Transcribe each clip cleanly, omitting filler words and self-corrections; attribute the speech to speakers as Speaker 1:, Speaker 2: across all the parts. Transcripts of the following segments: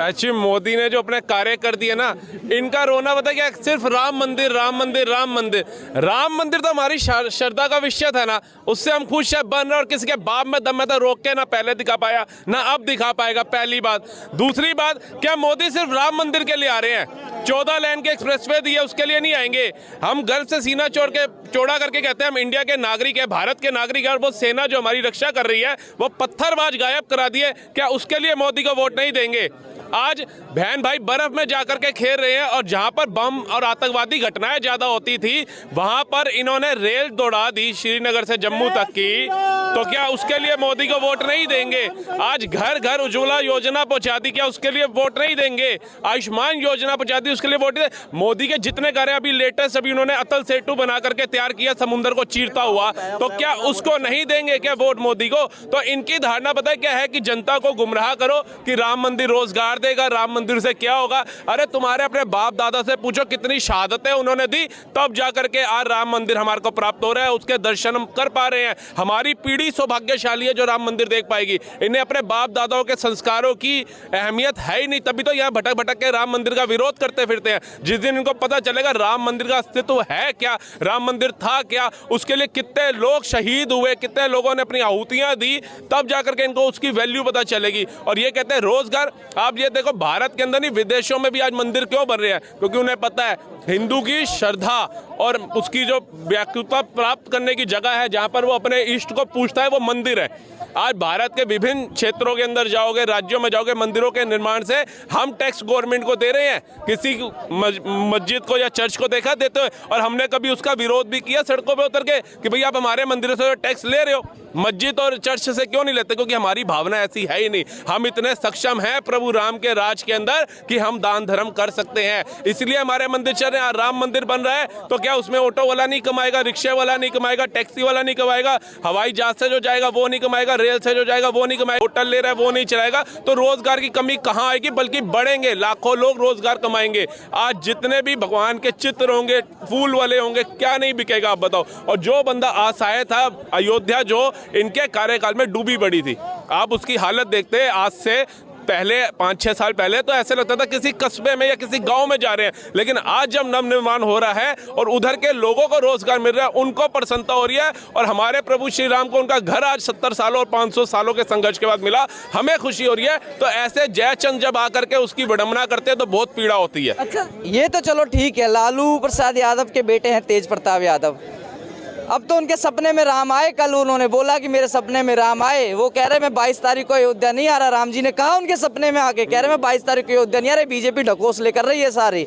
Speaker 1: Actually Modi ने जो अपने कार्य कर दिए ना, इनका रोना पता क्या, सिर्फ राम मंदिर राम मंदिर राम मंदिर। राम मंदिर तो हमारी श्रद्धा का विषय था ना, उससे हम खुश है बन रहे, और किसी के बाप में दम में तो रोक के ना पहले दिखा पाया ना अब दिखा पाएगा, पहली बात। दूसरी बात, क्या मोदी सिर्फ राम मंदिर के लिए आ रहे हैं? 14 लेन के एक्सप्रेसवे दिए उसके लिए नहीं आएंगे। हम गर्व से सीना चौड़ा करके कहते हैं हम इंडिया के नागरिक है, भारत के नागरिक है, और वो सेना जो हमारी रक्षा कर रही है वो पत्थरबाज गायब करा दिए, क्या उसके लिए मोदी को वोट नहीं देंगे? आज बहन भाई बर्फ में जाकर के खेल रहे हैं, और जहां पर बम और आतंकवादी घटनाएं ज्यादा होती थी वहां पर इन्होंने रेल दौड़ा दी श्रीनगर से जम्मू तक की, तो क्या उसके लिए मोदी को वोट नहीं देंगे? आज घर घर उज्ज्वला योजना पहुंचा दी, क्या उसके लिए वोट नहीं देंगे? आयुष्मान योजना पहुंचा दी, उसके लिए वोट मोदी के जितने कार्य अभी लेटेस्ट अभी उन्होंने अटल सेतु बना करके तैयार किया समुद्र को चीरता हुआ, तो क्या उसको नहीं देंगे क्या वोट मोदी को? तो इनकी धारणा पता है क्या है कि जनता को गुमराह करो कि राम मंदिर रोजगार देगा, राम मंदिर से क्या होगा। अरे तुम्हारे अपने बाप दादा से पूछो कितनी शहादतें उन्होंने दी, तब जाकर के आज राम मंदिर हमारे को प्राप्त हो रहा है, उसके दर्शन हम कर पा रहे हैं। हमारी पीढ़ी सौभाग्यशाली है जो राम मंदिर देख पाएगी। इन्हें अपने बाप दादाओं के संस्कारों की अहमियत है ही नहीं, तभी तो यहाँ भटक भटक के राम मंदिर का विरोध करते फिरते हैं। जिस दिन इनको पता चलेगा राम मंदिर का अस्तित्व है क्या, राम मंदिर था क्या, उसके लिए कितने लोग शहीद हुए, कितने लोगों ने अपनी आहुतियां दी, तब जाकर के इनको उसकी वैल्यू पता चलेगी। और ये कहते हैं रोजगार, आप ये देखो भारत के अंदर नहीं विदेशों में भी आज मंदिर क्यों बन रहे हैं? क्योंकि उन्हें पता है हिंदू की श्रद्धा और उसकी जो व्याकुलता प्राप्त करने की जगह है जहां पर वो अपने इष्ट को पूछता है वो मंदिर है। आज भारत के विभिन्न क्षेत्रों के अंदर जाओगे, राज्यों में जाओगे, मंदिरों के निर्माण से हम टैक्स गवर्नमेंट को दे रहे हैं। किसी मस्जिद को या चर्च को देखा देते हैं, और हमने कभी उसका विरोध भी किया सड़कों पे उतर के कि भैया आप हमारे मंदिरों से टैक्स ले रहे हो, मस्जिद और चर्च से क्यों नहीं लेते? क्योंकि हमारी भावना ऐसी है ही नहीं। हम इतने सक्षम हैं प्रभु राम के राज के अंदर कि हम दान धर्म कर सकते हैं, इसलिए हमारे मंदिर चल रहे हैं। राम मंदिर बन रहा है तो क्या उसमें ऑटो वाला नहीं कमाएगा, रिक्शे वाला नहीं कमाएगा, टैक्सी वाला नहीं कमाएगा, हवाई जहाज से जो जाएगा वो नहीं कमाएगा, रेल से जो जाएगा वो नहीं कमाएगा, होटल ले रहा है वो नहीं चलाएगा, तो रोजगार की कमी कहाँ आएगी? बल्कि बढ़ेंगे, लाखों लोग रोजगार कमाएंगे। आज जितने भी भगवान के चित्र होंगे, फूल वाले होंगे, क्या नहीं बिकेगा आप बताओ? और जो बंदा असहाय था, अयोध्या जो इनके कार्यकाल में डूबी पड़ी थी, आप उसकी हालत देखते हैं। आज से पहले 5-6 साल पहले तो ऐसे लगता था किसी कस्बे में या किसी गांव में जा रहे हैं, लेकिन आज जब नवनिर्माण हो रहा है और उधर के लोगों को रोजगार मिल रहा है, उनको प्रसन्नता हो रही है। और हमारे प्रभु श्री राम को उनका घर आज 70 सालों और 500 सालों के संघर्ष के बाद मिला, हमें खुशी हो रही है। तो ऐसे जयचंद जब आकर के उसकी विडंबना करते हैं तो बहुत पीड़ा होती है।
Speaker 2: अच्छा, ये तो चलो ठीक है, लालू प्रसाद यादव के बेटे हैं तेज प्रताप यादव, अब तो उनके सपने में राम आए। कल उन्होंने बोला कि मेरे सपने में राम आए, वो कह रहे मैं 22 तारीख को अयोध्या नहीं आ रहा। राम जी ने कहा उनके सपने में आके, कह रहे मैं 22 तारीख को अयोध्या नहीं आ रहा। बीजेपी ढकोस लेकर रही है सारी।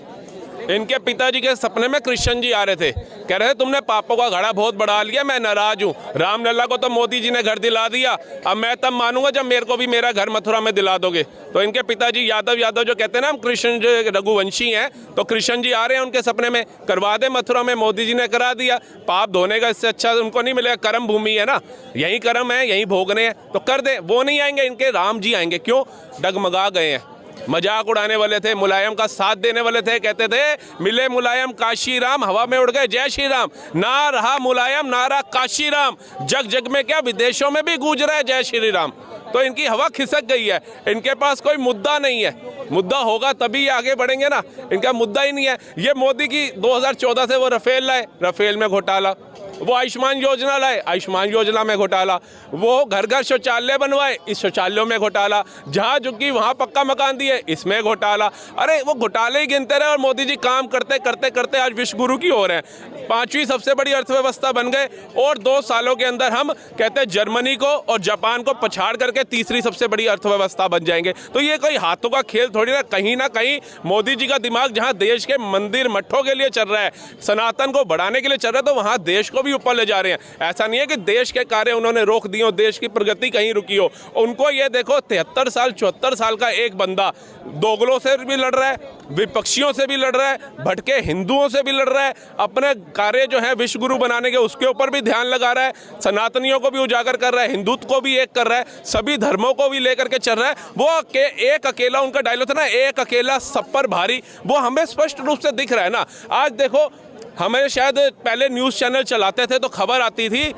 Speaker 1: इनके पिताजी के सपने में कृष्ण जी आ रहे थे, कह रहे थे तुमने पापों का घड़ा बहुत बढ़ा लिया, मैं नाराज हूँ। रामलला को तो मोदी जी ने घर दिला दिया, अब मैं तब मानूंगा जब मेरे को भी मेरा घर मथुरा में दिला दोगे। तो इनके पिताजी यादव जो कहते हैं ना हम कृष्ण जो रघुवंशी हैं, तो कृष्ण जी आ रहे हैं उनके सपने में, करवा दे मथुरा में। मोदी जी ने करा दिया। पाप धोने का इससे अच्छा उनको नहीं मिलेगा, कर्म भूमि है ना, यही कर्म है, यही भोगने हैं, तो कर दे। वो नहीं आएंगे, इनके राम जी आएंगे। क्यों? डगमगा गए हैं, मजाक उड़ाने वाले थे, मुलायम का साथ देने वाले थे, कहते थे मिले मुलायम काशी राम, हवा में उड़ गए जय श्री राम। ना रहा मुलायम, ना रहा काशी राम, जग जग में क्या विदेशों में भी गूंज रहा है जय श्री राम। तो इनकी हवा खिसक गई है, इनके पास कोई मुद्दा नहीं है। मुद्दा होगा तभी आगे बढ़ेंगे ना, इनका मुद्दा ही नहीं है। ये मोदी की 2014 से वो राफेल लाए, राफेल में घोटाला, वो आयुष्मान योजना लाए, आयुष्मान योजना में घोटाला, वो घर घर शौचालय बनवाए, इस शौचालयों में घोटाला, जहाँ झुकी वहाँ पक्का मकान दिए, इसमें घोटाला। अरे वो घोटाले ही गिनते रहे और मोदी जी काम करते करते करते आज विश्व गुरु की हो रहे हैं। 5वीं सबसे बड़ी अर्थव्यवस्था बन गए, और 2 सालों के अंदर हम कहते हैं जर्मनी को और जापान को पछाड़ करके 3री सबसे बड़ी अर्थव्यवस्था बन जाएंगे। तो ये कोई हाथों का खेल थोड़ी ना कहीं मोदी जी का दिमाग जहाँ देश के मंदिर मठों के लिए चल रहा है, सनातन को बढ़ाने के लिए चल रहा है, तो वहाँ देश को भी ऊपर ले जा रहे हैं। ऐसा नहीं है कि देश के कार्य उन्होंने रोक दिए हो, देश की प्रगति कहीं रुकी हो। उनको ये देखो 73 साल 74 साल का एक बंदा दोगलों से भी लड़ रहा है, विपक्षियों से भी लड़ रहा है, भटके हिंदुओं से भी लड़ रहा है, अपने कार्य जो है विश्व गुरु बनाने के उसके ऊपर भी ध्यान लगा रहा है, सनातनियों को भी उजागर कर रहा है, हिंदुत्व को भी एक कर रहा है, सभी धर्मों को भी लेकर के चल रहा है। वो एक अकेला, उनका डायलॉग था ना, एक अकेला सब पर भारी, वो हमें स्पष्ट रूप से दिख रहा है ना। आज देखो, हमें शायद पहले न्यूज़ चैनल चलाते थे तो खबर आती थी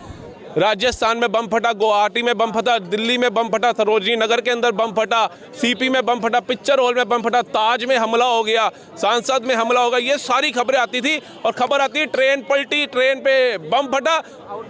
Speaker 1: राजस्थान में बम फटा, गुवाहाटी में बम फटा, दिल्ली में बम फटा, सरोजनी नगर के अंदर बम फटा, सीपी में बम फटा, पिक्चर हॉल में बम फटा, ताज में हमला हो गया, सांसद में हमला हो गया। ये सारी खबरें आती थी और खबर आती है ट्रेन पलटी, ट्रेन पे बम फटा,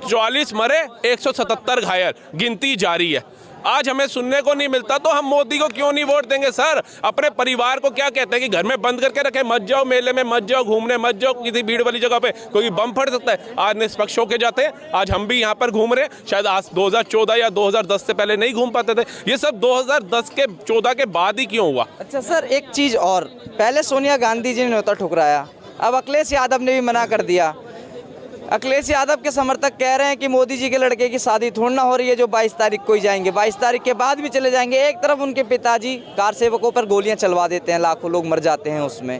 Speaker 1: 44 मरे, 177 घायल, गिनती जारी है। आज हमें सुनने को नहीं मिलता, तो हम मोदी को क्यों नहीं वोट देंगे सर? अपने परिवार को क्या कहते हैं कि घर में बंद करके रखे, मत जाओ मेले में, मत जाओ घूमने, मत जाओ किसी भीड़ वाली जगह पे, क्योंकि बम फट सकता है। आज निष्पक्ष होके जाते हैं, आज हम भी यहाँ पर घूम रहे हैं। शायद आज 2014 या 2010 से पहले नहीं घूम पाते थे। ये सब 2010 के 14 के बाद ही क्यों हुआ?
Speaker 2: अच्छा सर, एक चीज़ और, पहले सोनिया गांधी जी ने न्योता ठुकराया, अब अखिलेश यादव ने भी मना कर दिया। अखिलेश यादव के समर्थक कह रहे हैं कि मोदी जी के लड़के की शादी थोड़ी ना हो रही है जो 22 तारीख को ही जाएंगे, 22 तारीख के बाद भी चले जाएंगे। एक तरफ उनके पिताजी कार सेवकों पर गोलियां चलवा देते हैं, लाखों लोग मर जाते हैं उसमें,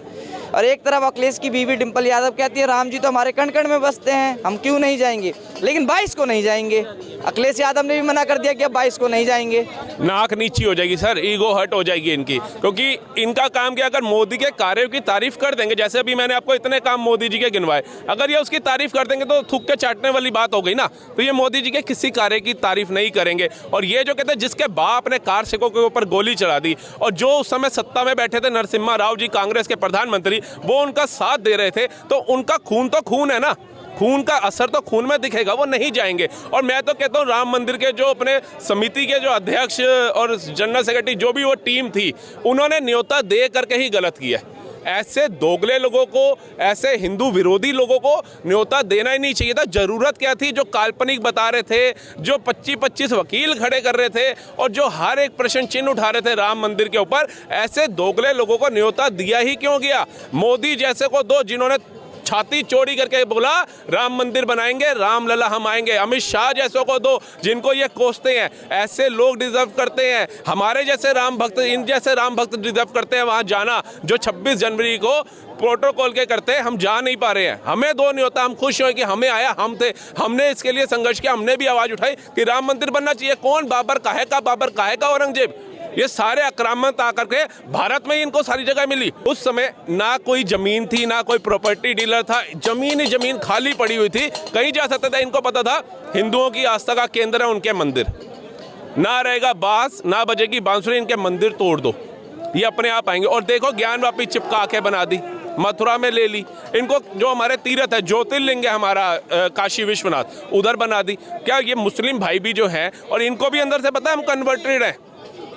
Speaker 2: और एक तरफ अखिलेश की बीवी डिम्पल यादव कहती है राम जी तो हमारे कण कण में बसते हैं, हम क्यों नहीं जाएंगे, लेकिन 22 को नहीं जाएंगे। अखिलेश यादव ने भी मना कर दिया कि अब 22 को नहीं जाएंगे।
Speaker 1: नाक नीची हो जाएगी सर, ईगो हर्ट हो जाएगी इनकी, क्योंकि इनका काम क्या, अगर मोदी के कार्यों की तारीफ कर देंगे, जैसे अभी मैंने आपको इतने काम मोदी जी के गिनवाए, अगर ये उसकी तारीफ कर देंगे तो थूक के चाटने वाली बात हो गई ना। तो ये मोदी जी के किसी कार्य की तारीफ नहीं करेंगे। और ये जो कहते हैं जिसके बाप ने कार सेवकों के ऊपर गोली चला दी, और जो उस समय सत्ता में बैठे थे नरसिम्हा राव जी, कांग्रेस के प्रधानमंत्री, वो उनका साथ दे रहे थे, तो उनका खून तो खून है ना, खून का असर तो खून में दिखेगा, वो नहीं जाएंगे। और मैं तो कहता हूँ राम मंदिर के जो अपने समिति के जो अध्यक्ष और जनरल सेक्रेटरी, जो भी वो टीम थी, उन्होंने न्योता दे करके ही गलत किया है। ऐसे दोगले लोगों को, ऐसे हिंदू विरोधी लोगों को न्योता देना ही नहीं चाहिए था। ज़रूरत क्या थी? जो काल्पनिक बता रहे थे, जो 25-25 वकील खड़े कर रहे थे, और जो हर एक प्रश्न चिन्ह उठा रहे थे राम मंदिर के ऊपर, ऐसे दोगले लोगों को न्योता दिया ही क्यों गया? मोदी जैसे को दो, जिन्होंने छाती चौड़ी करके बोला राम मंदिर बनाएंगे, राम लला हम आएंगे। अमित शाह जैसों को दो, जिनको ये कोसते हैं। ऐसे लोग डिजर्व करते हैं, हमारे जैसे राम भक्त, इन जैसे राम भक्त डिजर्व करते हैं वहाँ जाना, जो 26 जनवरी को प्रोटोकॉल के करते हैं। हम जा नहीं पा रहे हैं, हमें दो न्योता, हम खुश हुए कि हमें आया, हम थे, हमने इसके लिए संघर्ष किया, हमने भी आवाज़ उठाई कि राम मंदिर बनना चाहिए। कौन बाबर काहे का औरंगजेब, ये सारे आक्रामक आकर के भारत में इनको सारी जगह मिली। उस समय ना कोई जमीन थी, ना कोई प्रॉपर्टी डीलर था, जमीन ही जमीन खाली पड़ी हुई थी, कहीं जा सकते थे। इनको पता था हिंदुओं की आस्था का केंद्र है उनके मंदिर, ना रहेगा बांस, ना बजेगी बांसुरी, इनके मंदिर तोड़ दो, ये अपने आप आएंगे। और देखो ज्ञान वापी चिपका के बना दी, मथुरा में ले ली इनको। जो हमारे तीर्थ है, ज्योतिर्लिंग है हमारा काशी विश्वनाथ, उधर बना दी। क्या ये मुस्लिम भाई भी जो हैं, और इनको भी अंदर से पता है हम कन्वर्टेड हैं।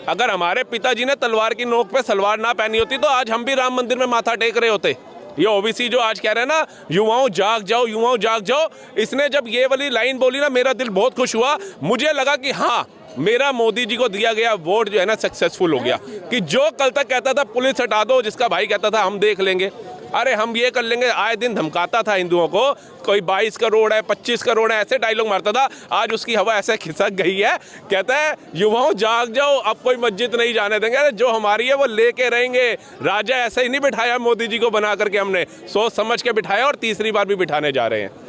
Speaker 1: अगर हमारे पिताजी ने तलवार की नोक पे सलवार ना पहनी होती तो आज हम भी राम मंदिर में माथा टेक रहे होते। ये ओबीसी जो आज कह रहे हैं ना, युवाओं जाग जाओ, युवाओं जाग जाओ, इसने जब ये वाली लाइन बोली ना, मेरा दिल बहुत खुश हुआ। मुझे लगा कि हाँ, मेरा मोदी जी को दिया गया वोट जो है ना सक्सेसफुल हो गया। कि जो कल तक कहता था पुलिस हटा दो, जिसका भाई कहता था हम देख लेंगे, अरे हम ये कर लेंगे, आए दिन धमकाता था हिंदुओं को, कोई 22 करोड़ है, 25 करोड़ है, ऐसे डायलॉग मारता था। आज उसकी हवा ऐसे खिसक गई है, कहता है युवाओं जाग जाओ, अब कोई मस्जिद नहीं जाने देंगे, अरे जो हमारी है वो लेके रहेंगे। राजा ऐसे ही नहीं बिठाया मोदी जी को बना करके, हमने सोच समझ के बिठाया और तीसरी बार भी बिठाने जा रहे हैं।